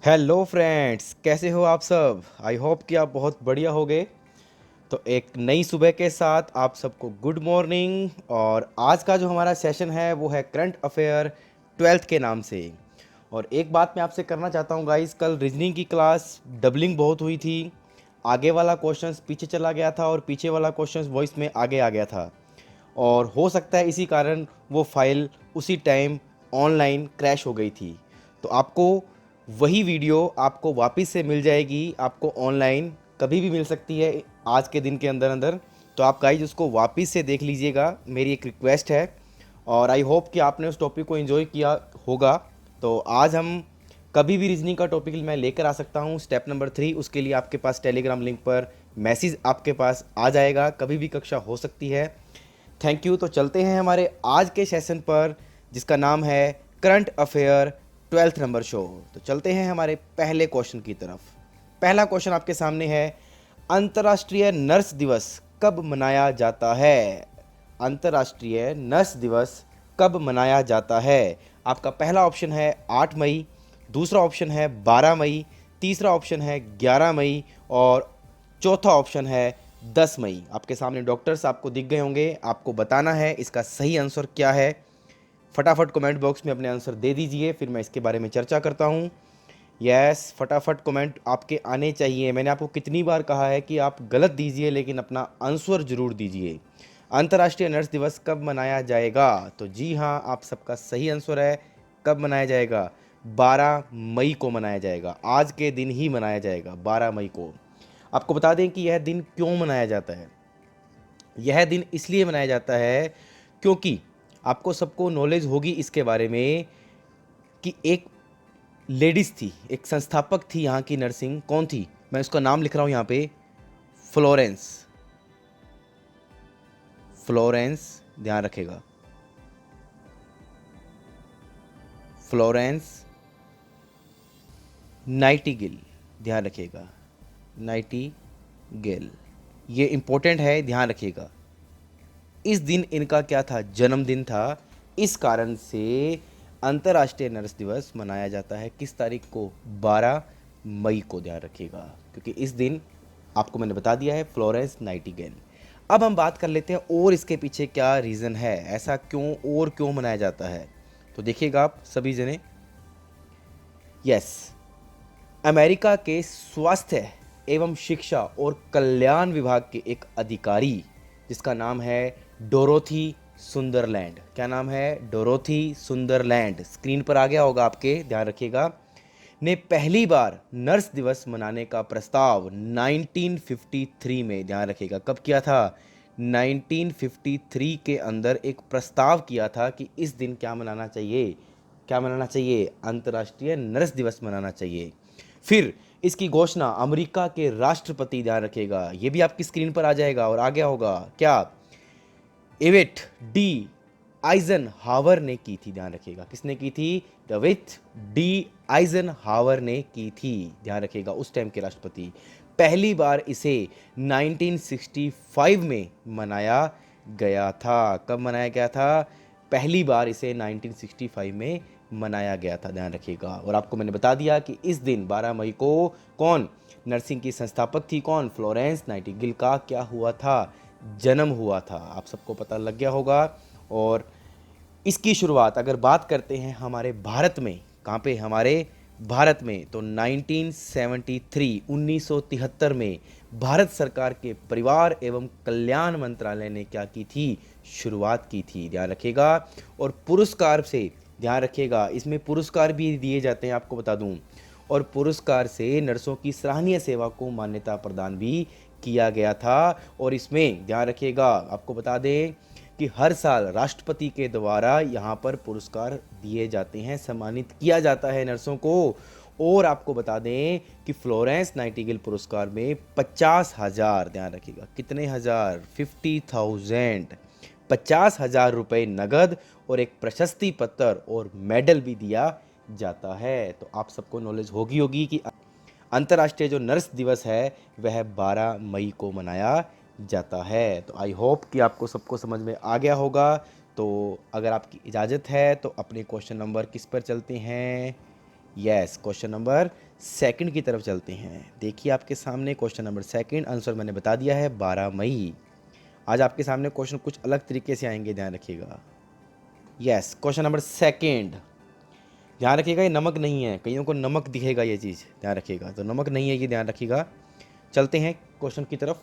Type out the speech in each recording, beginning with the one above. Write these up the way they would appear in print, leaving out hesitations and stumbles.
Hello friends, कैसे हो आप सब। आई होप कि आप बहुत बढ़िया होगे। तो एक नई सुबह के साथ आप सबको गुड मॉर्निंग। और आज का जो हमारा सेशन है वो है करंट अफेयर ट्वेल्थ के नाम से। और एक बात मैं आपसे करना चाहता हूँ गाइस, कल रीजनिंग की क्लास डबलिंग बहुत हुई थी। आगे वाला क्वेश्चंस पीछे चला गया था और पीछे वाला क्वेश्चंस वॉइस में आगे आ गया था। और हो सकता है इसी कारण वो फाइल उसी टाइम ऑनलाइन क्रैश हो गई थी। तो आपको वही वीडियो आपको वापस से मिल जाएगी, आपको ऑनलाइन कभी भी मिल सकती है आज के दिन के अंदर अंदर। तो आप गाइज उसको वापस से देख लीजिएगा, मेरी एक रिक्वेस्ट है। और आई होप कि आपने उस टॉपिक को एंजॉय किया होगा। तो आज हम कभी भी रीजनिंग का टॉपिक मैं लेकर आ सकता हूँ। स्टेप नंबर 3, उसके लिए आपके पास टेलीग्राम लिंक पर मैसेज आपके पास आ जाएगा, कभी भी कक्षा हो सकती है। Thank you. तो चलते हैं हमारे आज के सेशन पर, जिसका नाम है current affair twelfth number show. तो चलते हैं हमारे पहले क्वेश्चन की तरफ। पहला क्वेश्चन आपके सामने है, अंतर्राष्ट्रीय नर्स दिवस कब मनाया जाता है। अंतर्राष्ट्रीय नर्स दिवस कब मनाया जाता है। आपका पहला ऑप्शन है 8 मई, दूसरा ऑप्शन है 12 मई, तीसरा ऑप्शन है 11 मई और चौथा ऑप्शन है 10 मई। आपके सामने डॉक्टर्स आपको दिख गए होंगे, आपको बताना है इसका सही आंसर क्या है। फटाफट कमेंट बॉक्स में अपने आंसर दे दीजिए, फिर मैं इसके बारे में चर्चा करता हूँ। यस, फटाफट कमेंट आपके आने चाहिए। मैंने आपको कितनी बार कहा है कि आप गलत दीजिए लेकिन अपना आंसर जरूर दीजिए। अंतर्राष्ट्रीय नर्स दिवस कब मनाया जाएगा। तो जी हाँ, आप सबका सही आंसर है। कब मनाया जाएगा? 12 मई को मनाया जाएगा। आज के दिन ही मनाया जाएगा 12 मई को। आपको बता दें कि यह दिन क्यों मनाया जाता है। यह दिन इसलिए मनाया जाता है क्योंकि आपको सबको नॉलेज होगी इसके बारे में कि एक लेडीज़ थी, एक संस्थापक थी यहाँ की नर्सिंग। कौन थी? मैं उसका नाम लिख रहा हूँ यहाँ पे, फ्लोरेंस। फ्लोरेंस, ध्यान रखेगा, फ्लोरेंस नाइटिंगेल, ध्यान रखिएगा, नाइटिंगेल। ये इंपॉर्टेंट है, ध्यान रखिएगा। इस दिन इनका क्या था? जन्मदिन था। इस कारण से अंतर्राष्ट्रीय नर्स दिवस मनाया जाता है किस तारीख को? 12 मई को, ध्यान रखिएगा, क्योंकि इस दिन आपको मैंने बता दिया है फ्लोरेंस नाइटिंगेल। अब हम बात कर लेते हैं और इसके पीछे क्या रीज़न है, ऐसा क्यों और क्यों मनाया जाता है। तो देखिएगा आप सभी जने। यस, अमेरिका के स्वास्थ्य एवं शिक्षा और कल्याण विभाग के एक अधिकारी, जिसका नाम है डोरोथी सुंदरलैंड। क्या नाम है? Dorothy Sunderland. स्क्रीन पर आ गया होगा आपके, ध्यान रखिएगा। ने पहली बार नर्स दिवस मनाने का प्रस्ताव 1953 में, ध्यान रखिएगा, कब किया था? 1953 के अंदर एक प्रस्ताव किया था कि इस दिन क्या मनाना चाहिए? क्या मनाना चाहिए? अंतर्राष्ट्रीय नर्स दिवस मनाना चाहिए। फिर इसकी घोषणा अमेरिका के राष्ट्रपति, ध्यान रखिएगा, ये भी आपकी स्क्रीन पर आ जाएगा और आ गया होगा, क्या? एविट डी आइजन हावर ने की थी, ध्यान रखिएगा। किसने की थी? डेविड डी आइजन हावर ने की थी, ध्यान रखिएगा, उस टाइम के राष्ट्रपति। पहली बार इसे 1965 में मनाया गया था। कब मनाया गया था? पहली बार इसे 1965 में मनाया गया था, ध्यान रखिएगा। और आपको मैंने बता दिया कि इस दिन 12 मई को कौन नर्सिंग की संस्थापक थी? कौन? फ्लोरेंस नाइटिंगेल का क्या हुआ था? जन्म हुआ था। आप सबको पता लग गया होगा। और इसकी शुरुआत अगर बात करते हैं हमारे भारत में, कहाँ पे? हमारे भारत में, तो 1973 1973 में भारत सरकार के परिवार एवं कल्याण मंत्रालय ने क्या की थी? शुरुआत की थी, ध्यान रखिएगा। और पुरस्कार से, ध्यान रखिएगा, इसमें पुरस्कार भी दिए जाते हैं, आपको बता दूं। और पुरस्कार से नर्सों की सराहनीय सेवा को मान्यता प्रदान भी किया गया था। और इसमें ध्यान रखिएगा, आपको बता दें कि हर साल राष्ट्रपति के द्वारा यहाँ पर पुरस्कार दिए जाते हैं, सम्मानित किया जाता है नर्सों को। और आपको बता दें कि फ्लोरेंस नाइटिंगेल पुरस्कार में 50,000, ध्यान रखिएगा, कितने हजार? 50,000, 50,000 रुपये नगद और एक प्रशस्ति पत्र और मेडल भी दिया जाता है। तो आप सबको नॉलेज होगी कि अंतर्राष्ट्रीय जो नर्स दिवस है वह 12 मई को मनाया जाता है। तो आई होप कि आपको सबको समझ में आ गया होगा। तो अगर आपकी इजाज़त है तो अपने क्वेश्चन नंबर किस पर चलते हैं? यस, क्वेश्चन नंबर सेकंड की तरफ चलते हैं। देखिए आपके सामने क्वेश्चन नंबर सेकंड, आंसर मैंने बता दिया है 12 मई। आज आपके सामने क्वेश्चन कुछ अलग तरीके से आएंगे, ध्यान रखिएगा। यस, क्वेश्चन नंबर सेकंड, ध्यान रखिएगा, ये नमक नहीं है, कईयों को नमक दिखेगा ये चीज़, ध्यान रखिएगा, तो नमक नहीं है ये, ध्यान रखिएगा। चलते हैं क्वेश्चन की तरफ।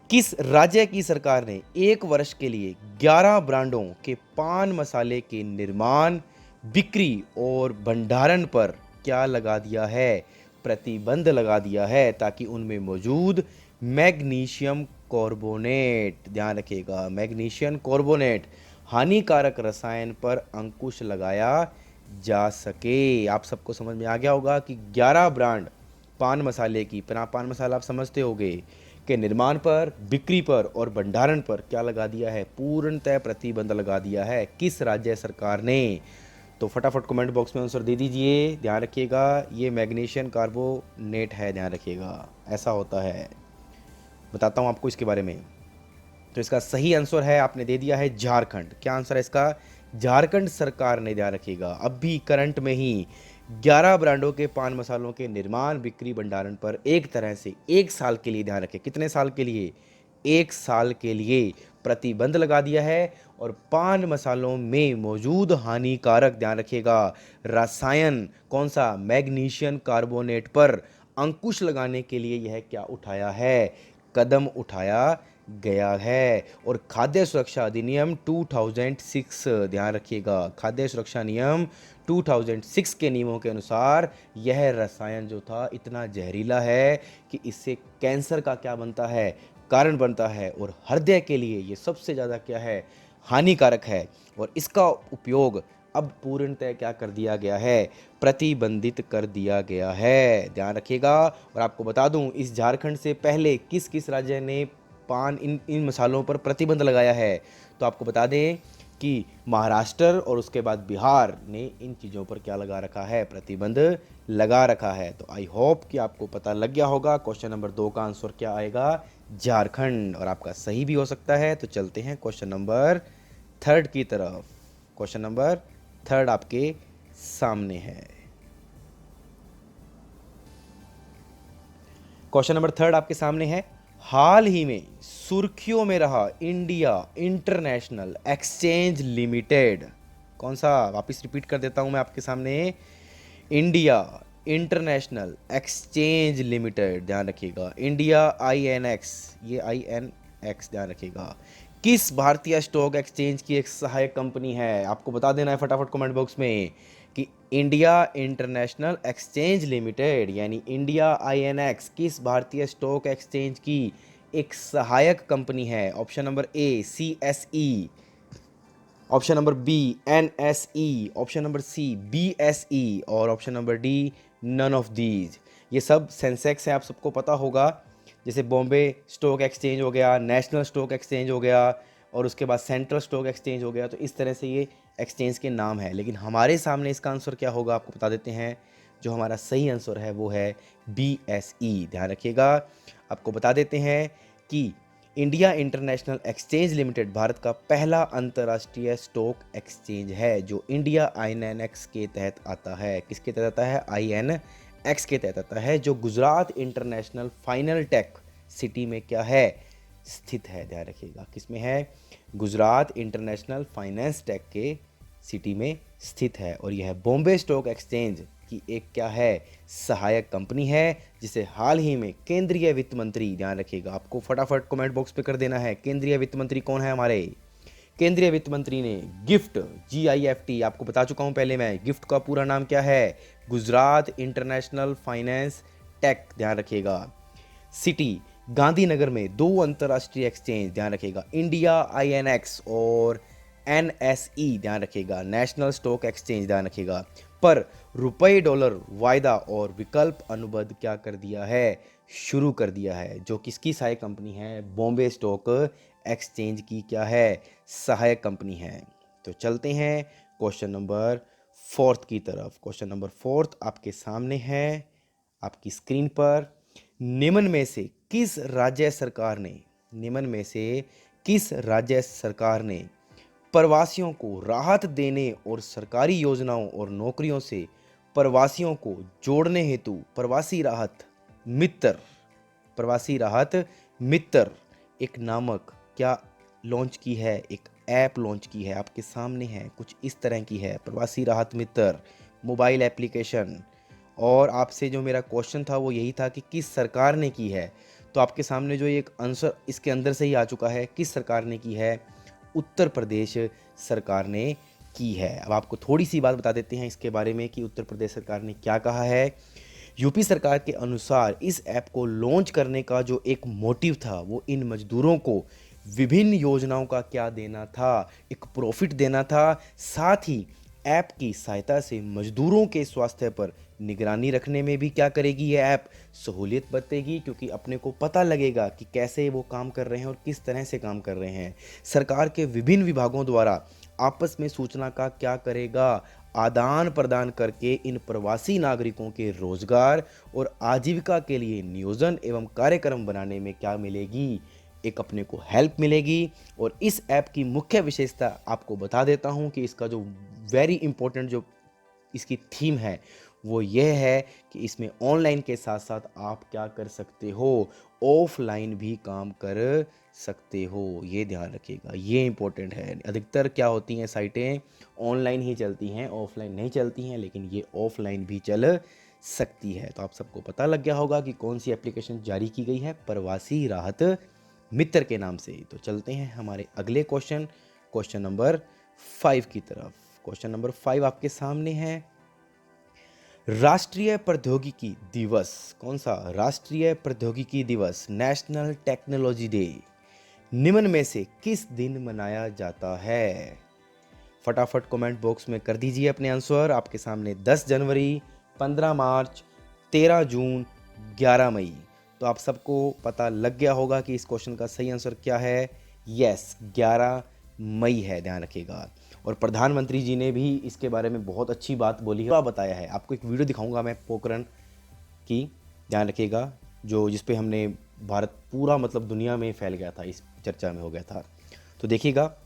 किस राज्य की सरकार ने 1 वर्ष के लिए 11 ब्रांडों के पान मसाले के निर्माण, बिक्री और भंडारण पर क्या लगा दिया है? प्रतिबंध लगा दिया है, ताकि उनमें मौजूद मैग्नीशियम कार्बोनेट, ध्यान रखिएगा, मैग्नीशियम कार्बोनेट हानिकारक रसायन पर अंकुश लगाया जा सके। आप सबको समझ में आ गया होगा कि 11 ब्रांड पान मसाले की, पान मसाला आप समझते होंगे, के निर्माण पर, बिक्री पर और भंडारण पर क्या लगा दिया है? पूर्णतः प्रतिबंध लगा दिया है। किस राज्य सरकार ने? तो फटाफट कमेंट बॉक्स में आंसर दे दीजिए। ध्यान रखिएगा, ये मैग्नीशियम कार्बोनेट है, ध्यान रखिएगा, ऐसा होता है। बताता हूँ आपको इसके बारे में। तो इसका सही आंसर है, आपने दे दिया है झारखंड। क्या आंसर है इसका? झारखंड सरकार ने, ध्यान रखिएगा, अभी करंट में ही 11 ब्रांडों के पान मसालों के निर्माण, बिक्री, भंडारण पर एक तरह से 1 साल के लिए, ध्यान रखें, कितने साल के लिए? 1 साल के लिए प्रतिबंध लगा दिया है। और पान मसालों में मौजूद हानिकारक, ध्यान रखिएगा, रसायन कौन सा? मैग्नीशियम कार्बोनेट पर अंकुश लगाने के लिए यह क्या उठाया है? कदम उठाया गया है। और खाद्य सुरक्षा अधिनियम 2006, ध्यान रखिएगा, खाद्य सुरक्षा नियम 2006 के नियमों के अनुसार यह रसायन जो था इतना जहरीला है कि इससे कैंसर का क्या बनता है? कारण बनता है। और हृदय के लिए ये सबसे ज़्यादा क्या है? हानिकारक है। और इसका उपयोग अब पूर्णतः क्या कर दिया गया है? प्रतिबंधित कर दिया गया है, ध्यान रखिएगा। और आपको बता दूं, इस झारखंड से पहले किस किस राज्य ने पान इन मसालों पर प्रतिबंध लगाया है? तो आपको बता दें कि महाराष्ट्र और उसके बाद बिहार ने इन चीज़ों पर क्या लगा रखा है? प्रतिबंध लगा रखा है। तो आई होप कि आपको पता लग गया होगा। क्वेश्चन नंबर 2 का आंसर क्या आएगा? झारखंड, और आपका सही भी हो सकता है। तो चलते हैं क्वेश्चन नंबर 3 की तरफ। क्वेश्चन नंबर 3 आपके सामने है। क्वेश्चन नंबर 3 आपके सामने है। हाल ही में सुर्खियों में रहा इंडिया इंटरनेशनल एक्सचेंज लिमिटेड, कौन सा? वापिस रिपीट कर देता हूं मैं आपके सामने। इंडिया इंटरनेशनल एक्सचेंज लिमिटेड, ध्यान रखिएगा, इंडिया INX, ये INX, ध्यान रखिएगा, किस भारतीय स्टॉक एक्सचेंज की एक सहायक कंपनी है? आपको बता देना है फटाफट कमेंट बॉक्स में कि इंडिया इंटरनेशनल एक्सचेंज लिमिटेड यानी इंडिया INX किस भारतीय स्टॉक एक्सचेंज की एक सहायक कंपनी है? Option number A CSE, option number B NSE, option number C BSE और option number D none of these. ये सब सेंसेक्स है, आप सबको पता होगा। जैसे बॉम्बे स्टॉक एक्सचेंज हो गया, नेशनल स्टॉक एक्सचेंज हो गया और उसके बाद सेंट्रल स्टॉक एक्सचेंज हो गया। तो इस तरह से ये एक्सचेंज के नाम है। लेकिन हमारे सामने इसका आंसर क्या होगा आपको बता देते हैं। जो हमारा सही आंसर है वो है BSE, ध्यान रखिएगा। आपको बता देते हैं कि India international exchange limited Bharat का पहला अंतर्राष्ट्रीय स्टॉक एक्सचेंज है जो इंडिया INX के तहत आता है। किसके तहत आता है? INX के तहत आता है, जो Gujarat international final tech city में क्या है? स्थित है, ध्यान रखिएगा, किसमें है? गुजरात इंटरनेशनल फाइनेंस टेक के सिटी में स्थित है। और यह बॉम्बे स्टॉक एक्सचेंज की एक क्या है? सहायक कंपनी है, जिसे हाल ही में केंद्रीय वित्त मंत्री, ध्यान रखिएगा, आपको फटाफट कमेंट बॉक्स पे कर देना है, केंद्रीय वित्त मंत्री कौन है हमारे? केंद्रीय वित्त मंत्री ने गिफ्ट, GIFT, आपको बता चुका हूं पहले मैं, गिफ्ट का पूरा नाम क्या है? गुजरात इंटरनेशनल फाइनेंस टेक, ध्यान रखिएगा, सिटी गांधीनगर में 2 अंतर्राष्ट्रीय एक्सचेंज, ध्यान रखिएगा, इंडिया INX और NSE, ध्यान रखिएगा, नेशनल स्टॉक एक्सचेंज, ध्यान रखिएगा, पर रुपए डॉलर वायदा और विकल्प अनुबंध क्या कर दिया है? शुरू कर दिया है। जो किसकी सहायक कंपनी है? बॉम्बे स्टॉक एक्सचेंज की क्या है? सहायक कंपनी है। तो चलते हैं क्वेश्चन नंबर 4 की तरफ। क्वेश्चन नंबर 4 आपके सामने है आपकी स्क्रीन पर। निम्न में से किस राज्य सरकार ने, निम्न में से किस राज्य सरकार ने प्रवासियों को राहत देने और सरकारी योजनाओं और नौकरियों से प्रवासियों को जोड़ने हेतु प्रवासी राहत मित्र एक नामक क्या लॉन्च की है, एक ऐप लॉन्च की है, आपके सामने है, कुछ इस तरह की है, प्रवासी राहत मित्र मोबाइल एप्लीकेशन। और आपसे जो मेरा क्वेश्चन था वो यही था कि किस सरकार ने की है, तो आपके सामने जो एक आंसर इसके अंदर से ही आ चुका है, किस सरकार ने की है, उत्तर प्रदेश सरकार ने की है। अब आपको थोड़ी सी बात बता देते हैं इसके बारे में कि उत्तर प्रदेश सरकार ने क्या कहा है। यूपी सरकार के अनुसार इस ऐप को लॉन्च करने का जो एक मोटिव था वो इन मजदूरों को विभिन्न योजनाओं का क्या देना था, एक प्रॉफिट देना था। साथ ही ऐप की सहायता से मजदूरों के स्वास्थ्य पर निगरानी रखने में भी क्या करेगी ये ऐप, सहूलियत बरतेगी, क्योंकि अपने को पता लगेगा कि कैसे वो काम कर रहे हैं और किस तरह से काम कर रहे हैं। सरकार के विभिन्न विभागों द्वारा आपस में सूचना का क्या करेगा, आदान प्रदान करके इन प्रवासी नागरिकों के रोजगार और आजीविका के लिए नियोजन एवं कार्यक्रम बनाने में क्या मिलेगी, एक अपने को हेल्प मिलेगी। और इस ऐप की मुख्य विशेषता आपको बता देता हूं कि इसका जो वेरी इंपॉर्टेंट जो इसकी थीम है वो यह है कि इसमें ऑनलाइन के साथ साथ आप क्या कर सकते हो, ऑफलाइन भी काम कर सकते हो। ये ध्यान रखिएगा, ये इंपॉर्टेंट है। अधिकतर क्या होती हैं साइटें ऑनलाइन ही चलती हैं, ऑफलाइन नहीं चलती हैं, लेकिन ये ऑफलाइन भी चल सकती है। तो आप सबको पता लग गया होगा कि कौन सी एप्लीकेशन जारी की गई है, प्रवासी राहत मित्र के नाम से। तो चलते हैं हमारे अगले क्वेश्चन नंबर 5 की तरफ। क्वेश्चन नंबर 5 आपके सामने है, राष्ट्रीय प्रौद्योगिकी दिवस, कौन सा, राष्ट्रीय प्रौद्योगिकी दिवस, नेशनल टेक्नोलॉजी डे, निम्न में से किस दिन मनाया जाता है। फटाफट कमेंट बॉक्स में कर दीजिए अपने आंसर। आपके सामने 10 जनवरी, 15 मार्च, 13 जून, 11 मई। तो आप सबको पता लग गया होगा कि इस क्वेश्चन का सही आंसर क्या है। यस, 11 मई है, ध्यान रखिएगा। और प्रधानमंत्री जी ने भी इसके बारे में बहुत अच्छी बात बोली है, बताया है। आपको एक वीडियो दिखाऊंगा मैं पोखरण की, ध्यान रखिएगा, जो जिस पे हमने भारत पूरा मतलब दुनिया में फैल गया था, इस चर्चा में हो गया था। तो देखिएगा,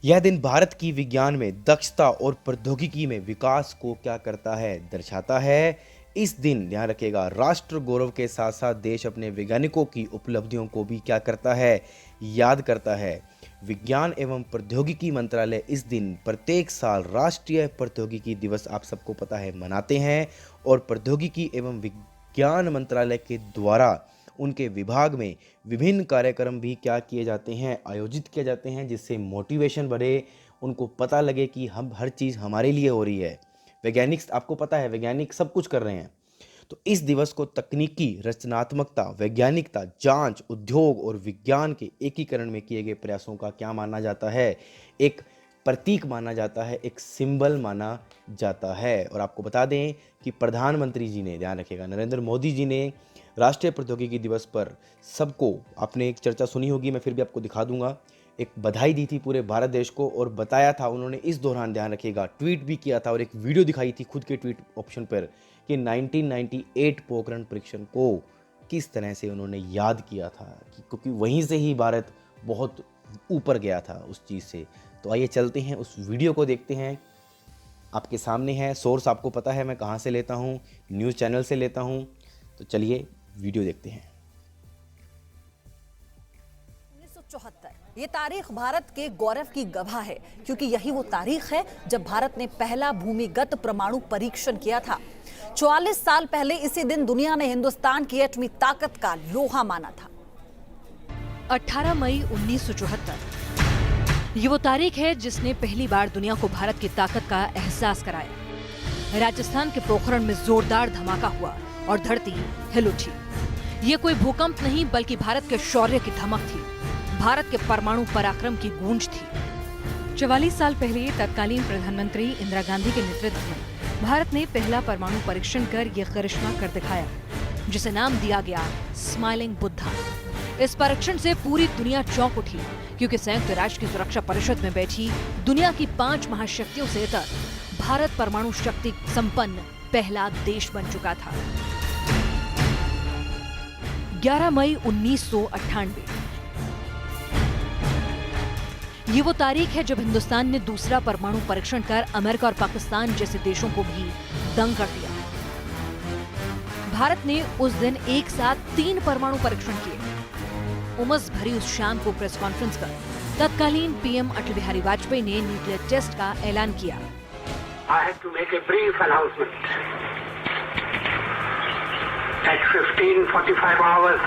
यह दिन भारत की विज्ञान में दक्षता और प्रौद्योगिकी में विकास को क्या करता है, दर्शाता है। इस दिन ध्यान रखिएगा, राष्ट्र गौरव के साथ साथ देश अपने वैज्ञानिकों की उपलब्धियों को भी क्या करता है, याद करता है। विज्ञान एवं प्रौद्योगिकी मंत्रालय इस दिन प्रत्येक साल राष्ट्रीय प्रौद्योगिकी दिवस आप सबको पता है मनाते हैं। और प्रौद्योगिकी एवं विज्ञान मंत्रालय के द्वारा उनके विभाग में विभिन्न कार्यक्रम भी क्या किए जाते हैं, आयोजित किए जाते हैं, जिससे मोटिवेशन बढ़े, उनको पता लगे कि हम हर चीज़ हमारे लिए हो रही है। वैज्ञानिक, आपको पता है वैज्ञानिक सब कुछ कर रहे हैं। तो इस दिवस को तकनीकी रचनात्मकता, वैज्ञानिकता, जांच, उद्योग और विज्ञान के एकीकरण में किए गए प्रयासों का क्या माना जाता है, एक प्रतीक माना जाता है, एक सिंबल माना जाता है। और आपको बता दें कि प्रधानमंत्री जी ने, ध्यान रखिएगा, नरेंद्र मोदी जी ने राष्ट्रीय प्रौद्योगिकी दिवस पर सबको, आपने एक चर्चा सुनी होगी, मैं फिर भी आपको दिखा दूंगा, एक बधाई दी थी पूरे भारत देश को। और बताया था उन्होंने इस दौरान, ध्यान रखिएगा, ट्वीट भी किया था और एक वीडियो दिखाई थी खुद के ट्वीट ऑप्शन पर कि 1998 पोखरण परीक्षण को किस तरह से उन्होंने याद किया था, क्योंकि वहीं से ही भारत बहुत ऊपर गया था उस चीज़ से। तो आइए चलते हैं उस वीडियो को देखते हैं। आपके सामने है, सोर्स आपको पता है मैं कहाँ से लेता हूँ, न्यूज़ चैनल से लेता हूँ। तो चलिए वीडियो देखते हैं। 1974 ये तारीख भारत के गौरव की गवाह है, क्योंकि यही वो तारीख है जब भारत ने पहला भूमिगत परमाणु परीक्षण किया था। 44 साल पहले इसी दिन दुनिया ने हिंदुस्तान की एटमी ताकत का लोहा माना था। 18 मई 1974 ये वो तारीख है जिसने पहली बार दुनिया को भारत की ताकत का एहसास कराया। राजस्थान के पोखरण में जोरदार धमाका हुआ और धरती हिल उठी। ये कोई भूकंप नहीं बल्कि भारत के शौर्य की धमक थी, भारत के परमाणु पराक्रम की गूंज थी। 44 साल पहले तत्कालीन प्रधानमंत्री इंदिरा गांधी के नेतृत्व में भारत ने पहला परमाणु परीक्षण कर यह करिश्मा कर दिखाया, जिसे नाम दिया गया स्माइलिंग बुद्धा। इस परीक्षण से पूरी दुनिया चौंक उठी, क्योंकि संयुक्त राष्ट्र की सुरक्षा परिषद में बैठी दुनिया की 5 महाशक्तियों से इतर भारत परमाणु शक्ति संपन्न पहला देश बन चुका था। 11 मई 1998 ये वो तारीख है जब हिंदुस्तान ने दूसरा परमाणु परीक्षण कर अमेरिका और पाकिस्तान जैसे देशों को भी दंग कर दिया। भारत ने उस दिन एक साथ 3 परमाणु परीक्षण किए। उमस भरी उस शाम को प्रेस कॉन्फ्रेंस कर तत्कालीन पीएम अटल बिहारी वाजपेयी ने न्यूक्लियर टेस्ट का ऐलान किया। I have to make a brief announcement. At 15:45 hours,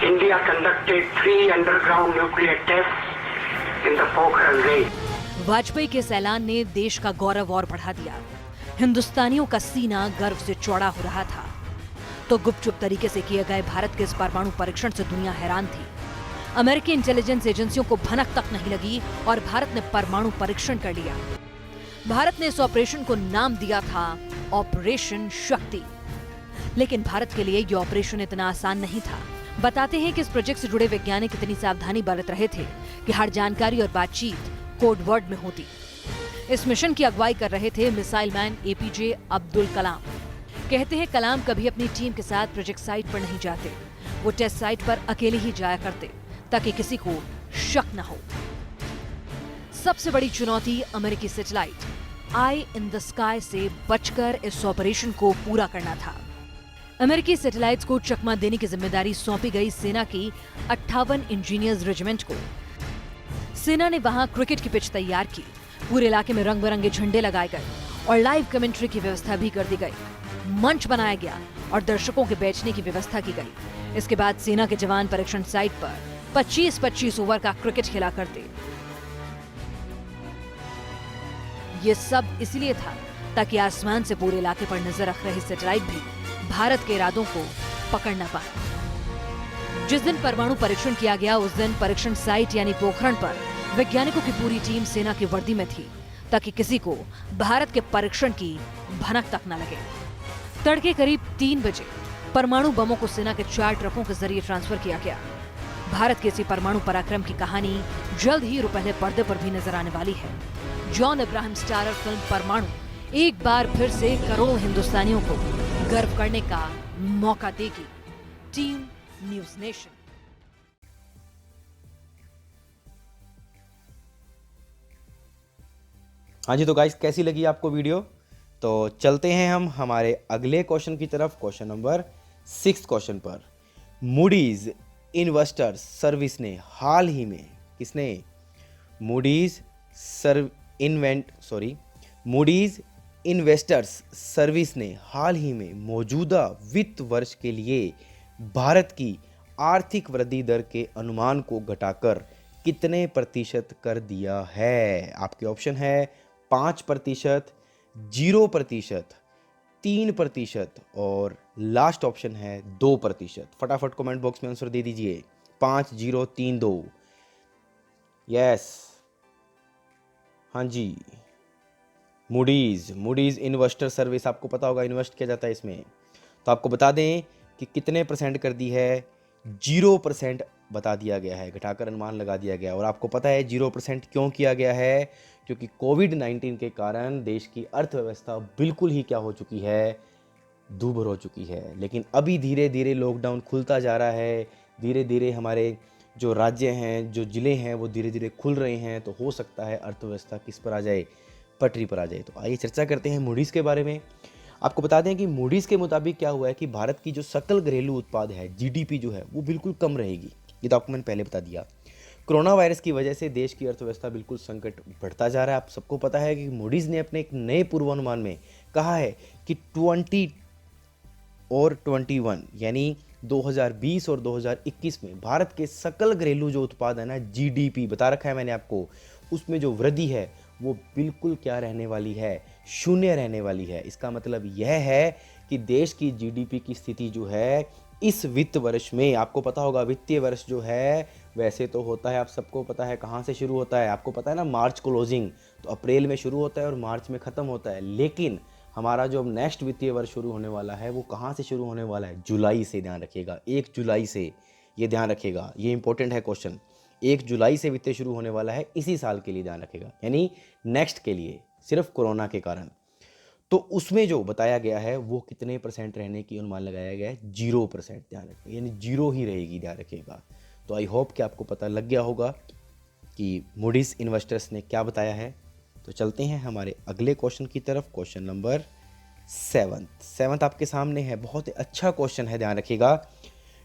India conducted 3 underground nuclear tests in the Pokhran range. Vajpayee के इस ऐलान ने देश का गौरव और बढ़ा दिया। हिंदुस्तानियों का सीना गर्व से चौड़ा हो रहा था। तो गुपचुप तरीके से किए गए भारत के इस परमाणु परीक्षण से दुनिया हैरान थी। अमेरिकी इंटेलिजेंस एजेंसियों को भनक तक नहीं लगी और भारत ने परमाणु परीक्षण कर लिया। भारत ने इस ऑपरेशन को नाम दिया था ऑपरेशन शक्ति। लेकिन भारत के लिए यह ऑपरेशन इतना आसान नहीं था। बताते हैं कि इस प्रोजेक्ट से जुड़े वैज्ञानिक इतनी सावधानी बरत रहे थे कि हर जानकारी और बातचीत कोड वर्ड में होती। इस मिशन की अगुवाई कर रहे थे missile man APJ Abdul Kalam. कहते हैं कलाम कभी अपनी टीम के साथ प्रोजेक्ट साइट पर नहीं जाते। वो टेस्ट साइट पर अकेले ही जाया करते ताकि किसी को शक न हो। सबसे बड़ी चुनौती अमेरिकी satellite I in the sky से बचकर इस ऑपरेशन को पूरा करना था। अमेरिकी सैटेलाइट्स को चकमा देने की जिम्मेदारी सौंपी गई सेना की 58 इंजीनियर्स रेजिमेंट को। सेना ने वहां क्रिकेट की पिच तैयार की, पूरे इलाके में रंग बिरंगे झंडे लगाए गए और लाइव कमेंट्री की व्यवस्था भी कर दी गई। मंच बनाया गया और दर्शकों के बैठने की व्यवस्था की गई। इसके बाद सेना के जवान परीक्षण साइट पर 25-25 ओवर का क्रिकेट खेला करते। ये सब इसलिए था ताकि आसमान से पूरे इलाके पर नजर रख रहे सैटेलाइट भी भारत के इरादों को पकड़ न पाए। जिस दिन परमाणु परीक्षण किया गया उस दिन परीक्षण साइट यानी पोखरण पर वैज्ञानिकों की पूरी टीम सेना की वर्दी में थी ताकि किसी को भारत के परीक्षण की भनक तक न लगे। तड़के करीब 3 बजे परमाणु बमों को सेना के 4 ट्रकों के जरिए ट्रांसफर किया गया। भारत के इसी परमाणु पराक्रम की कहानी जल्द ही रुपहले पर्दे पर भी नजर आने वाली है। जॉन अब्राहम स्टारर फिल्म परमाणु एक बार फिर से करोड़ों हिंदुस्तानियों को गर्व करने का मौका देगी। Team news nation. हाँ जी, तो गाइस कैसी लगी आपको वीडियो? तो चलते हैं हम हमारे अगले क्वेश्चन की तरफ। क्वेश्चन नंबर 6 क्वेश्चन पर मूडीज इन्वेस्टर्स सर्विस ने हाल ही में किसने मूडीज इन्वेस्टर्स सर्विस ने हाल ही में मौजूदा वित्त वर्ष के लिए भारत की आर्थिक वृद्धि दर के अनुमान को घटाकर कितने प्रतिशत कर दिया है? आपके ऑप्शन है 5%, 0%, 3% और लास्ट ऑप्शन है 2%। फटाफट कमेंट बॉक्स में आंसर दे दीजिए। 5032। यस, हाँ जी, मूडीज इन्वेस्टर सर्विस, आपको पता होगा इन्वेस्ट किया जाता है इसमें। तो आपको बता दें कि कितने परसेंट कर दी है? 0% बता दिया गया है, घटाकर अनुमान लगा दिया गया। और आपको पता है 0% क्यों किया गया है? क्योंकि कोविड-19 के कारण देश की अर्थव्यवस्था बिल्कुल ही क्या हो चुकी है? दूभर हो चुकी है। लेकिन अभी धीरे धीरे लॉकडाउन खुलता जा रहा है, धीरे धीरे हमारे जो राज्य हैं, जो ज़िले हैं, वो धीरे धीरे खुल रहे हैं। तो हो सकता है अर्थव्यवस्था किस पर आ जाए? पटरी पर आ जाए। तो आइए चर्चा करते हैं मूडीज़ के बारे में। आपको बता दें कि मूडीज़ के मुताबिक क्या हुआ है कि भारत की जो सकल घरेलू उत्पाद है, जीडीपी जो है, वो बिल्कुल कम रहेगी। ये तो आपको मैंने पहले बता दिया। कोरोना वायरस की वजह से देश की अर्थव्यवस्था बिल्कुल संकट बढ़ता जा रहा है। आप सबको पता है कि मूडीज़ ने अपने एक नए पूर्वानुमान में कहा है कि 20 और 21 यानी 2020 और 2021 में भारत के सकल घरेलू जो उत्पाद है ना, जीडीपी बता रखा है मैंने आपको, उसमें जो वृद्धि है वो बिल्कुल क्या रहने वाली है? शून्य रहने वाली है। इसका मतलब यह है कि देश की जीडीपी की स्थिति जो है इस वित्त वर्ष में, आपको पता होगा वित्तीय वर्ष जो है वैसे तो होता है, आप सबको पता है कहाँ से शुरू होता है, आपको पता है ना, मार्च क्लोजिंग, तो अप्रैल में शुरू होता है और मार्च में ख़त्म होता है। लेकिन हमारा जो अब नेक्स्ट वित्तीय वर्ष शुरू होने वाला है वो कहाँ से शुरू होने वाला है? जुलाई से। ध्यान रखिएगा, 1 जुलाई से, ये ध्यान रखिएगा, ये इंपॉर्टेंट है क्वेश्चन। 1 जुलाई से वित्तीय शुरू होने वाला है इसी साल के लिए, ध्यान रखिएगा, यानी नेक्स्ट के लिए, सिर्फ कोरोना के कारण। तो उसमें जो बताया गया है वो कितने % रहने की अनुमान लगाया गया है? 0%। ध्यान रखिएगा, यानी 0 ही रहेगी, ध्यान रखिएगा। तो आई होप कि आपको पता लग गया होगा कि मूडीज इन्वेस्टर्स ने क्या बताया है। तो चलते हैं हमारे अगले क्वेश्चन की तरफ। क्वेश्चन नंबर सेवंथ आपके सामने है। बहुत ही अच्छा क्वेश्चन है, ध्यान रखिएगा।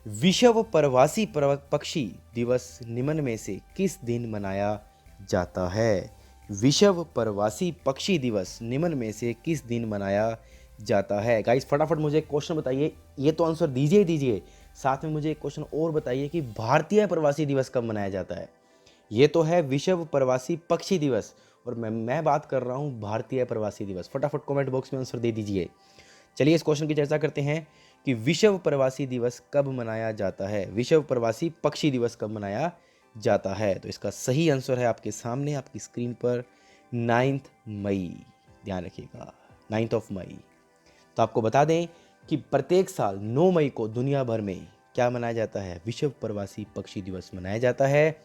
विश्व प्रवासी पक्षी दिवस निम्न में से किस दिन मनाया जाता है? विश्व प्रवासी पक्षी दिवस निम्न में से किस दिन मनाया जाता है? गाइस फटाफट मुझे एक क्वेश्चन बताइए, ये तो आंसर दीजिए ही दीजिए, साथ में मुझे एक क्वेश्चन और बताइए कि भारतीय प्रवासी दिवस कब मनाया जाता है? ये तो है विश्व प्रवासी पक्षी दिवस, और मैं बात कर रहा हूँ भारतीय प्रवासी दिवस। फटाफट कमेंट बॉक्स में आंसर दे दीजिए। चलिए इस क्वेश्चन की चर्चा करते हैं कि विश्व प्रवासी दिवस कब मनाया जाता है, विश्व प्रवासी पक्षी दिवस कब मनाया जाता है? तो इसका सही आंसर है आपके सामने आपकी स्क्रीन पर 9 मई। ध्यान रखिएगा 9 मई। तो आपको बता दें कि प्रत्येक साल 9 मई को दुनिया भर में क्या मनाया जाता है? विश्व प्रवासी पक्षी दिवस मनाया जाता है।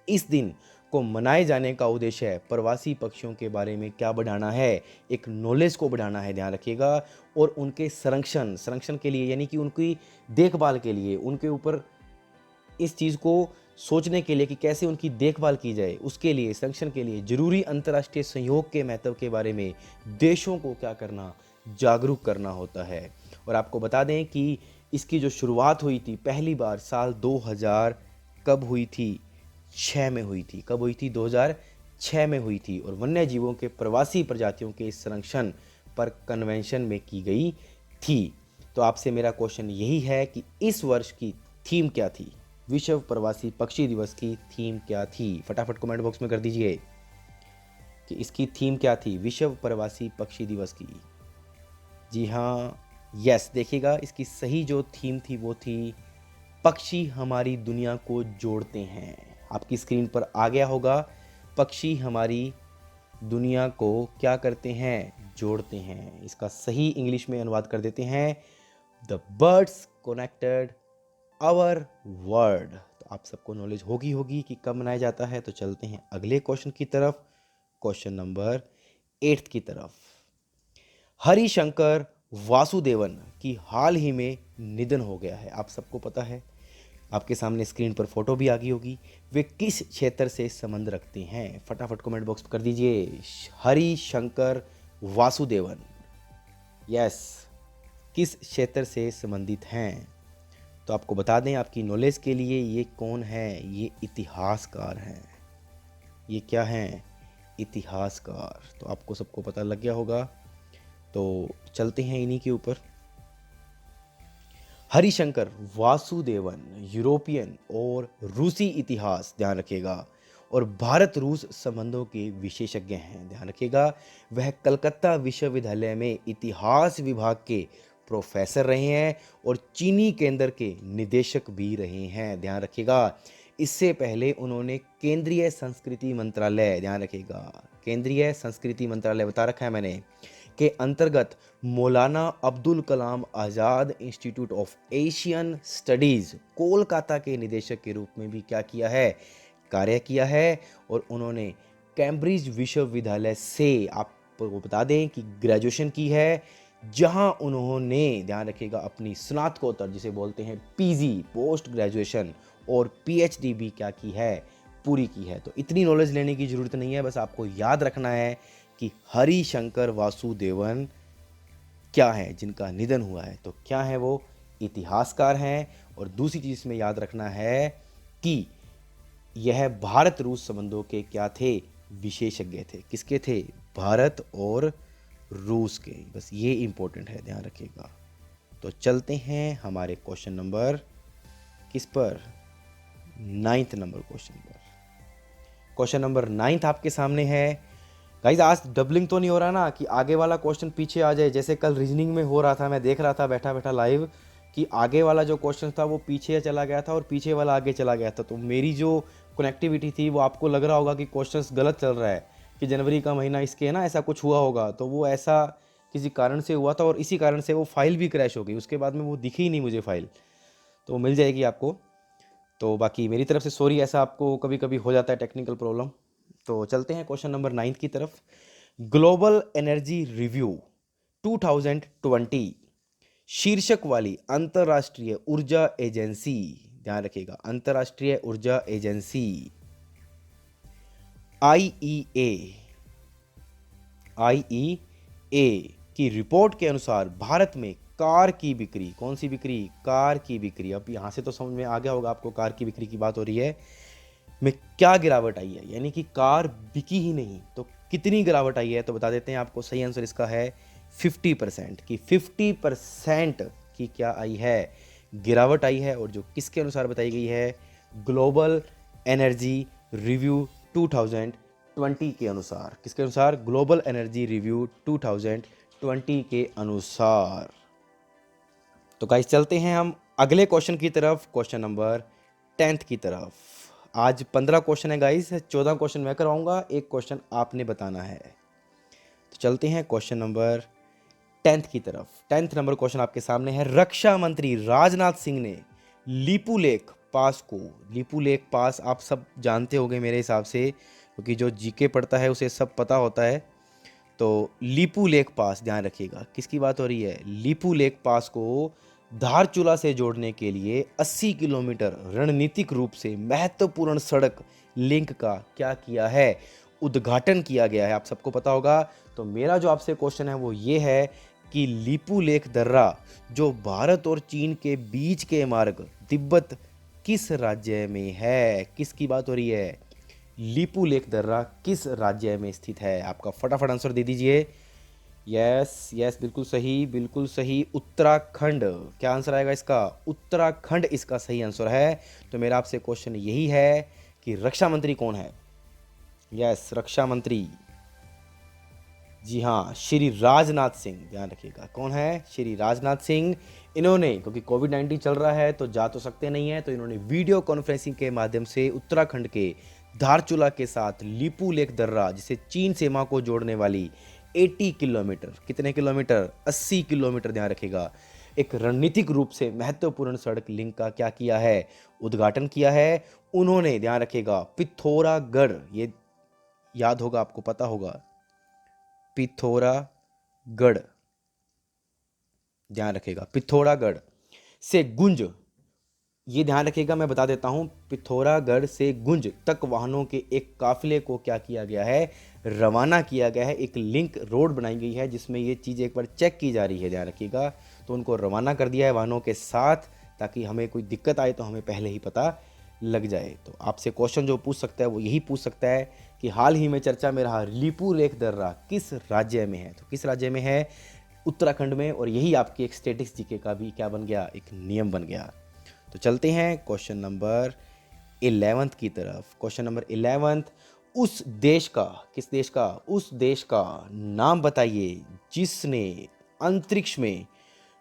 इस दिन को मनाए जाने का उद्देश्य है प्रवासी पक्षियों के बारे में क्या बढ़ाना है, एक नॉलेज को बढ़ाना है, ध्यान रखिएगा, और उनके संरक्षण के लिए, यानी कि उनकी देखभाल के लिए, उनके ऊपर इस चीज़ को सोचने के लिए कि कैसे उनकी देखभाल की जाए, उसके लिए संरक्षण के लिए जरूरी अंतर्राष्ट्रीय सहयोग के महत्व के बारे में देशों को क्या करना, जागरूक करना होता है। और आपको बता दें कि इसकी जो शुरुआत हुई थी पहली बार साल 2000 कब हुई थी? 6 में हुई थी। कब हुई थी? 2006 में हुई थी, और वन्य जीवों के प्रवासी प्रजातियों के संरक्षण पर कन्वेंशन में की गई थी। तो आपसे मेरा क्वेश्चन यही है कि इस वर्ष की थीम क्या थी? विश्व प्रवासी पक्षी दिवस की थीम क्या थी? फटाफट कमेंट बॉक्स में कर दीजिए कि इसकी थीम क्या थी विश्व प्रवासी पक्षी दिवस की। जी हाँ, यस, देखिएगा इसकी सही जो थीम थी वो थी पक्षी हमारी दुनिया को जोड़ते हैं। आपकी स्क्रीन पर आ गया होगा, पक्षी हमारी दुनिया को क्या करते हैं? जोड़ते हैं। इसका सही इंग्लिश में अनुवाद कर देते हैं the birds connected our world. तो आप सबको नॉलेज होगी कि कब मनाया जाता है। तो चलते हैं अगले क्वेश्चन की तरफ, क्वेश्चन नंबर 8 की तरफ। हरिशंकर वासुदेवन की हाल ही में निधन हो गया है, आप सबको पता है। आपके सामने स्क्रीन पर फोटो भी आ गई होगी। वे किस क्षेत्र से संबंध रखते हैं? फटाफट कमेंट बॉक्स कर दीजिए। हरिशंकर वासुदेवन, यस, किस क्षेत्र से संबंधित हैं? तो आपको बता दें आपकी नॉलेज के लिए, ये कौन है? ये इतिहासकार हैं। ये क्या हैं? इतिहासकार। तो आपको सबको पता लग गया होगा। तो चलते हैं इन्हीं के ऊपर। हरिशंकर वासुदेवन यूरोपियन और रूसी इतिहास, ध्यान रखिएगा, और भारत रूस संबंधों के विशेषज्ञ हैं, ध्यान रखिएगा। वह कलकत्ता विश्वविद्यालय में इतिहास विभाग के प्रोफेसर रहे हैं और चीनी केंद्र के निदेशक भी रहे हैं, ध्यान रखिएगा। इससे पहले उन्होंने केंद्रीय संस्कृति मंत्रालय, ध्यान रखिएगा, केंद्रीय संस्कृति मंत्रालय बता रखा है मैंने, के अंतर्गत Maulana Abdul Kalam Azad institute of Asian studies Kolkata के निदेशक के रूप में भी क्या किया है? कार्य किया है। और उन्होंने कैम्ब्रिज विश्वविद्यालय से, आपको बता दें कि ग्रेजुएशन की है, जहां उन्होंने, ध्यान रखिएगा, अपनी स्नातकोत्तर जिसे बोलते हैं पीजी, पोस्ट ग्रेजुएशन, और पीएचडी भी क्या की है? पूरी की है। तो इतनी नॉलेज लेने की ज़रूरत नहीं है, बस आपको याद रखना है कि हरिशंकर वासुदेवन क्या है जिनका निधन हुआ है। तो क्या है वो? इतिहासकार हैं। और दूसरी चीज़ में याद रखना है कि यह भारत रूस संबंधों के क्या थे? विशेषज्ञ थे। किसके थे? भारत और रूस के। बस ये इंपॉर्टेंट है, ध्यान रखिएगा। तो चलते हैं हमारे क्वेश्चन नंबर किस पर? 9th नंबर क्वेश्चन पर। क्वेश्चन नंबर 9 आपके सामने है। गाइस आज डबलिंग तो नहीं हो रहा ना कि आगे वाला क्वेश्चन पीछे आ जाए, जैसे कल रीजनिंग में हो रहा था। मैं देख रहा था बैठा बैठा लाइव कि आगे वाला जो क्वेश्चन था वो पीछे चला गया था और पीछे वाला आगे चला गया था। तो मेरी जो कनेक्टिविटी थी वो आपको लग रहा होगा कि क्वेश्चंस गलत चल रहा है, कि जनवरी का महीना इसके है ना, ऐसा कुछ हुआ होगा। तो वो ऐसा किसी कारण से हुआ था और इसी कारण से वो फाइल भी क्रैश हो गई। उसके बाद में वो दिखी ही नहीं मुझे फाइल, तो मिल जाएगी आपको। तो बाकी मेरी तरफ से सॉरी, ऐसा आपको कभी कभी हो जाता है टेक्निकल प्रॉब्लम। तो चलते हैं क्वेश्चन नंबर 9 की तरफ। ग्लोबल एनर्जी रिव्यू 2020 शीर्षक वाली अंतर्राष्ट्रीय ऊर्जा एजेंसी, ध्यान रखिएगा, अंतर्राष्ट्रीय ऊर्जा एजेंसी आईईए की रिपोर्ट के अनुसार भारत में कार की बिक्री, कौन सी बिक्री, कार की बिक्री, अब यहाँ से तो समझ में आ गया होगा आपको कार की बिक्री की बात हो रही है, में क्या गिरावट आई है, यानी कि कार बिकी ही नहीं तो कितनी गिरावट आई है, तो बता देते हैं आपको। सही आंसर इसका है 50%, की 50% की क्या आई है, गिरावट आई है, और जो किसके अनुसार बताई गई है, ग्लोबल एनर्जी रिव्यू 2020 के अनुसार। किसके अनुसार, ग्लोबल एनर्जी रिव्यू 2020 के अनुसार। तो गाइस चलते हैं हम अगले क्वेश्चन की तरफ, क्वेश्चन नंबर 10th की तरफ। आज 15 क्वेश्चन है गाइस, 14 क्वेश्चन मैं करवाऊंगा, एक क्वेश्चन आपने बताना है। तो चलते हैं क्वेश्चन नंबर 10th की तरफ। 10th नंबर क्वेश्चन आपके सामने है। रक्षा मंत्री राजनाथ सिंह ने लीपू लेक पास को, लीपू लेक पास आप सब जानते होंगे मेरे हिसाब से, क्योंकि जो जीके पढ़ता है उसे सब पता होता है। तो लीपू लेक पास, ध्यान रखिएगा किसकी बात हो रही है, लीपू लेक पास को धारचूला से जोड़ने के लिए 80 किलोमीटर रणनीतिक रूप से महत्वपूर्ण सड़क लिंक का क्या किया है, उद्घाटन किया गया है, आप सबको पता होगा। तो मेरा जो आपसे क्वेश्चन है वो ये है कि लीपू लेक दर्रा जो भारत और चीन के बीच के मार्ग तिब्बत किस राज्य में है, किसकी बात हो रही है, लीपू लेक दर्रा किस राज्य में स्थित है, आपका फटाफट आंसर दे दीजिए। यस यस, बिल्कुल सही, बिल्कुल सही, उत्तराखंड। क्या आंसर आएगा इसका, उत्तराखंड इसका सही आंसर है। तो मेरा आपसे क्वेश्चन यही है कि रक्षा मंत्री कौन है। यस, रक्षा मंत्री, जी हाँ, श्री राजनाथ सिंह, ध्यान रखिएगा कौन है, श्री राजनाथ सिंह। इन्होंने, क्योंकि कोविड-19 चल रहा है तो जा तो सकते नहीं है, तो इन्होंने वीडियो कॉन्फ्रेंसिंग के माध्यम से उत्तराखंड के धारचूला के साथ लीपू लेक दर्रा, जिसे चीन सीमा को जोड़ने वाली 80 किलोमीटर, कितने किलोमीटर, 80 किलोमीटर, ध्यान रखिएगा, एक रणनीतिक रूप से महत्वपूर्ण सड़क लिंक का क्या किया है, उद्घाटन किया है उन्होंने। ध्यान रखिएगा पिथौरागढ़, ये याद होगा आपको, पता होगा, पिथौरागढ़, ध्यान रखिएगा पिथौरागढ़ से गुंज, ये ध्यान रखिएगा, मैं बता देता हूं, पिथौरागढ़ से गुंज तक वाहनों के एक काफिले को क्या किया गया है, रवाना किया गया है। एक लिंक रोड बनाई गई है जिसमें ये चीज़ एक बार चेक की जा रही है, ध्यान रखिएगा। तो उनको रवाना कर दिया है वाहनों के साथ, ताकि हमें कोई दिक्कत आए तो हमें पहले ही पता लग जाए। तो आपसे क्वेश्चन जो पूछ सकता है वो यही पूछ सकता है कि हाल ही में चर्चा में रहा लीपू लेक दर्रा किस राज्य में है, तो किस राज्य में है, उत्तराखंड में। और यही आपकी एक स्टैटिक्स जीके का भी क्या बन गया, एक नियम बन गया। तो चलते हैं क्वेश्चन नंबर 11th की तरफ। क्वेश्चन नंबर 11th, उस देश का, किस देश का, उस देश का नाम बताइए जिसने अंतरिक्ष में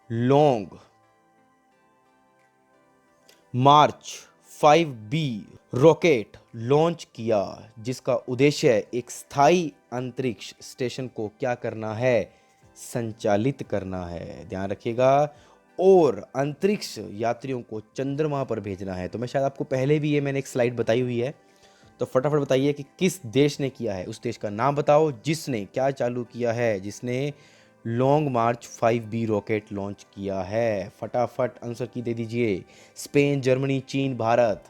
लॉन्ग मार्च 5B रॉकेट लॉन्च किया, जिसका उद्देश्य एक स्थायी अंतरिक्ष स्टेशन को क्या करना है, संचालित करना है, ध्यान रखिएगा, और अंतरिक्ष यात्रियों को चंद्रमा पर भेजना है। तो मैं शायद आपको पहले भी ये मैंने एक स्लाइड बताई हुई है, तो फटाफट बताइए कि किस देश ने किया है, उस देश का नाम बताओ जिसने क्या चालू किया है, जिसने लॉन्ग मार्च 5B रॉकेट लॉन्च किया है। फटाफट आंसर की दे दीजिए। स्पेन, जर्मनी, चीन, भारत।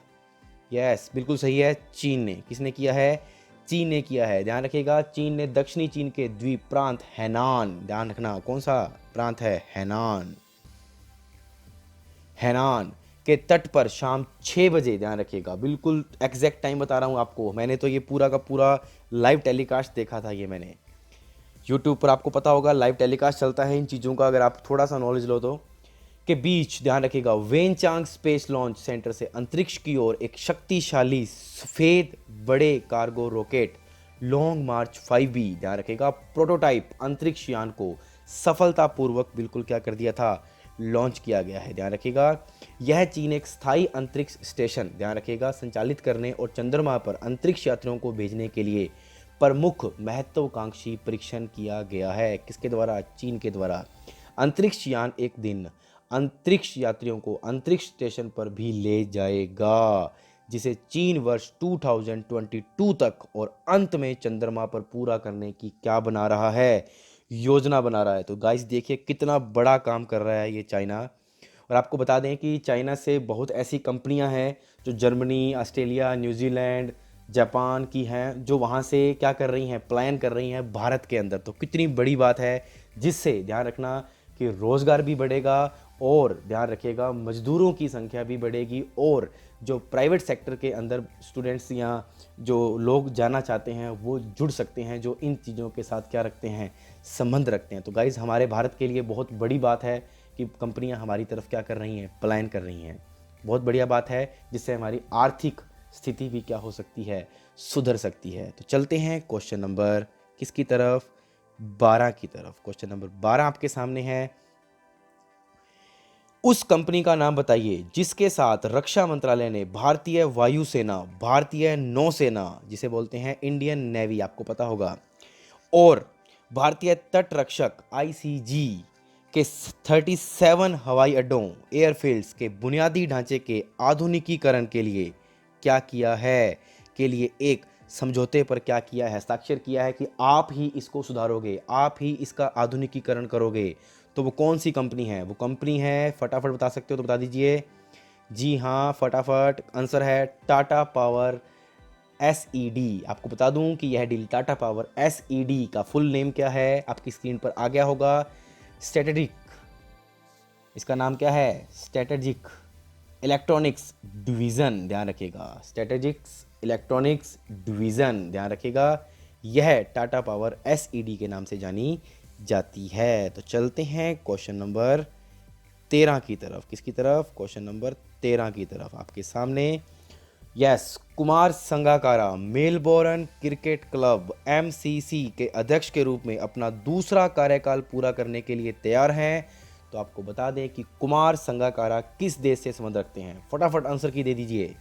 यस, बिल्कुल सही है, चीन ने। किसने किया है, चीन ने किया है, ध्यान रखिएगा। चीन ने दक्षिणी चीन के द्वीप प्रांत हैनान, ध्यान रखना कौन सा प्रांत है, हैनान, हैनान के तट पर शाम 6 बजे, ध्यान रखिएगा, बिल्कुल एग्जैक्ट टाइम बता रहा हूँ आपको, मैंने तो ये पूरा का पूरा लाइव टेलीकास्ट देखा था, ये मैंने यूट्यूब पर, आपको पता होगा लाइव टेलीकास्ट चलता है इन चीज़ों का, अगर आप थोड़ा सा नॉलेज लो तो, के बीच, ध्यान रखिएगा, वेनचांग स्पेस लॉन्च सेंटर से अंतरिक्ष की ओर एक शक्तिशाली सफ़ेद बड़े कार्गो रॉकेट लॉन्ग मार्च 5B, ध्यान रखिएगा, प्रोटोटाइप अंतरिक्ष यान को सफलतापूर्वक बिल्कुल क्या कर दिया था, लॉन्च किया गया है, ध्यान रखिएगा। यह चीन एक स्थायी अंतरिक्ष स्टेशन, ध्यान रखिएगा, संचालित करने और चंद्रमा पर अंतरिक्ष यात्रियों को भेजने के लिए प्रमुख महत्वाकांक्षी परीक्षण किया गया है। किसके द्वारा, चीन के द्वारा। अंतरिक्ष यान एक दिन अंतरिक्ष यात्रियों को अंतरिक्ष स्टेशन पर भी ले जाएगा, जिसे चीन वर्ष 2022 तक और अंत में चंद्रमा पर पूरा करने की क्या बना रहा है, योजना बना रहा है। तो गाइस देखिए कितना बड़ा काम कर रहा है ये चाइना। और आपको बता दें कि चाइना से बहुत ऐसी कंपनियां हैं जो जर्मनी, ऑस्ट्रेलिया, न्यूजीलैंड, जापान की हैं, जो वहाँ से क्या कर रही हैं, प्लान कर रही हैं भारत के अंदर। तो कितनी बड़ी बात है, जिससे ध्यान रखना कि रोज़गार भी बढ़ेगा और ध्यान रखिएगा मज़दूरों की संख्या भी बढ़ेगी, और जो प्राइवेट सेक्टर के अंदर स्टूडेंट्स या जो लोग जाना चाहते हैं वो जुड़ सकते हैं, जो इन चीज़ों के साथ क्या रखते हैं, संबंध रखते हैं। तो गाइज़, हमारे भारत के लिए बहुत बड़ी बात है कि कंपनियां हमारी तरफ क्या कर रही हैं, पलायन कर रही हैं। बहुत बढ़िया बात है, जिससे हमारी आर्थिक स्थिति भी क्या हो सकती है, सुधर सकती है। तो चलते हैं क्वेश्चन नंबर किसकी तरफ, 12 की तरफ। क्वेश्चन नंबर 12 आपके सामने है। उस कंपनी का नाम बताइए जिसके साथ रक्षा मंत्रालय ने भारतीय वायुसेना, भारतीय नौसेना जिसे बोलते हैं इंडियन नेवी, आपको पता होगा, और भारतीय तट रक्षक आईसीजी के 37 हवाई अड्डों, एयरफील्ड्स के बुनियादी ढांचे के आधुनिकीकरण के लिए क्या किया है, के लिए एक समझौते पर क्या किया है, हस्ताक्षर किया है कि आप ही इसको सुधारोगे, आप ही इसका आधुनिकीकरण करोगे। तो वो कौन सी कंपनी है? वो कंपनी है, फटाफट बता सकते हो तो बता दीजिए। जी हाँ, फटाफट आंसर है टाटा पावर SED। आपको बता दूं कि यह डील टाटा पावर SED का फुल नेम क्या है, आपकी स्क्रीन पर आ गया होगा। स्ट्रेटेजिक, इसका नाम क्या है, स्ट्रेटेजिक इलेक्ट्रॉनिक्स डिवीज़न, ध्यान रखिएगा, स्ट्रेटेजिक्स इलेक्ट्रॉनिक्स डिवीज़न, ध्यान रखिएगा, यह टाटा पावर SED के नाम से जानी जाती है। तो चलते हैं क्वेश्चन नंबर 13 की तरफ। किसकी तरफ? क्वेश्चन नंबर 13 की तरफ आपके सामने। Yes, Kumar Sangakkara Melbourne cricket club MCC के अध्यक्ष के रूप में अपना दूसरा कार्यकाल पूरा करने के लिए तैयार हैं। तो आपको बता दें कि कुमार संगाकारा किस देश से संबंध रखते हैं, फटाफट आंसर की दे दीजिए।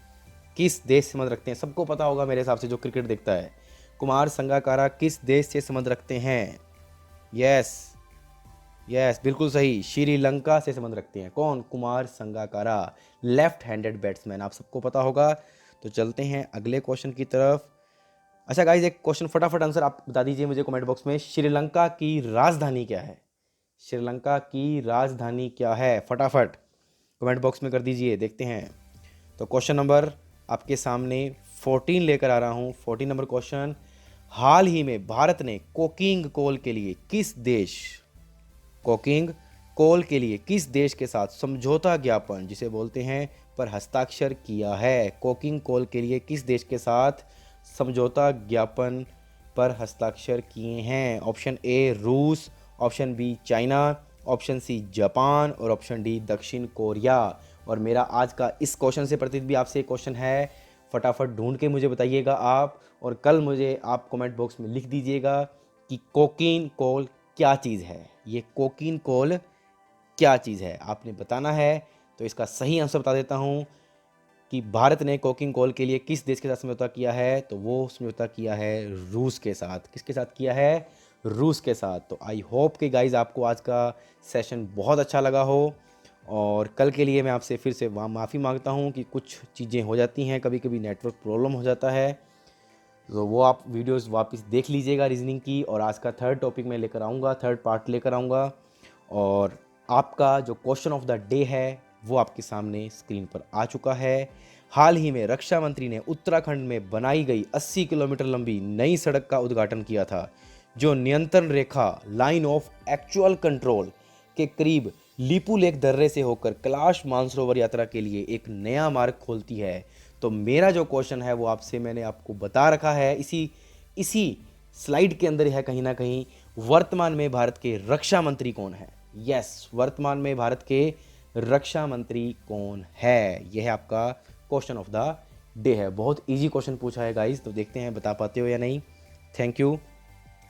किस देश से संबंध रखते हैं? सबको पता होगा मेरे हिसाब से, जो क्रिकेट देखता है। कुमार संगाकारा किस देश से संबंध रखते हैं? यस, बिल्कुल सही, श्रीलंका से संबंध रखते हैं। कौन? Kumar Sangakkara, left handed batsman, आप सबको पता होगा। तो चलते हैं अगले क्वेश्चन की तरफ। अच्छा गाइज, एक क्वेश्चन फटाफट आंसर आप बता दीजिए मुझे कमेंट बॉक्स में। श्रीलंका की राजधानी क्या है? श्रीलंका की राजधानी क्या है? फटाफट कमेंट बॉक्स में कर दीजिए, देखते हैं। तो क्वेश्चन नंबर आपके सामने 14 लेकर आ रहा हूँ। 14 नंबर क्वेश्चन, हाल ही में भारत ने कोकिंग कोल के लिए किस देश के साथ समझौता ज्ञापन, जिसे बोलते हैं, पर हस्ताक्षर किया है? कोकिंग कोल के लिए किस देश के साथ समझौता ज्ञापन पर हस्ताक्षर किए हैं? ऑप्शन ए रूस, option B China, option C Japan और ऑप्शन डी दक्षिण कोरिया। और मेरा आज का इस क्वेश्चन से प्रतीत भी आपसे क्वेश्चन है, फटाफट ढूंढ के मुझे बताइएगा आप, और कल मुझे आप कमेंट बॉक्स में लिख दीजिएगा कि कोकीन कोल क्या चीज़ है। ये कोकीन कोल क्या चीज़ है आपने बताना है। तो इसका सही आंसर बता देता हूँ कि भारत ने कोकिंग कोल के लिए किस देश के साथ समझौता किया है, तो वो समझौता किया है रूस के साथ। किसके साथ किया है? रूस के साथ। तो आई होप कि गाइज़ आपको आज का सेशन बहुत अच्छा लगा हो, और कल के लिए मैं आपसे फिर से माफ़ी मांगता हूँ कि कुछ चीज़ें हो जाती हैं, कभी कभी नेटवर्क प्रॉब्लम हो जाता है, तो वो आप वीडियोस वापस देख लीजिएगा रीजनिंग की। और आज का थर्ड टॉपिक मैं लेकर आऊँगा, थर्ड पार्ट लेकर आऊँगा, और आपका जो क्वेश्चन ऑफ द डे है वो आपके सामने स्क्रीन पर आ चुका है। हाल ही में रक्षा मंत्री ने उत्तराखंड में बनाई गई 80 किलोमीटर लंबी नई सड़क का उद्घाटन किया था, जो नियंत्रण रेखा, लाइन ऑफ एक्चुअल कंट्रोल के करीब लीपुलेख दर्रे से होकर कैलाश मानसरोवर यात्रा के लिए एक नया मार्ग खोलती है। तो मेरा जो क्वेश्चन है वो आपसे मैंने आपको बता रखा है, इसी स्लाइड के अंदर है कहीं ना कहीं, वर्तमान में भारत के रक्षा मंत्री कौन है? यस, वर्तमान में भारत के रक्षा मंत्री कौन है, यह है आपका क्वेश्चन ऑफ द डे है। बहुत इजी क्वेश्चन पूछा है गाइस, तो देखते हैं बता पाते हो या नहीं। थैंक यू,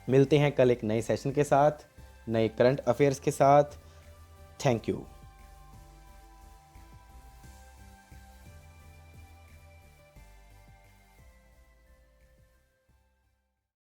मिलते हैं कल एक नए सेशन के साथ, नए करंट अफेयर्स के साथ। Thank you.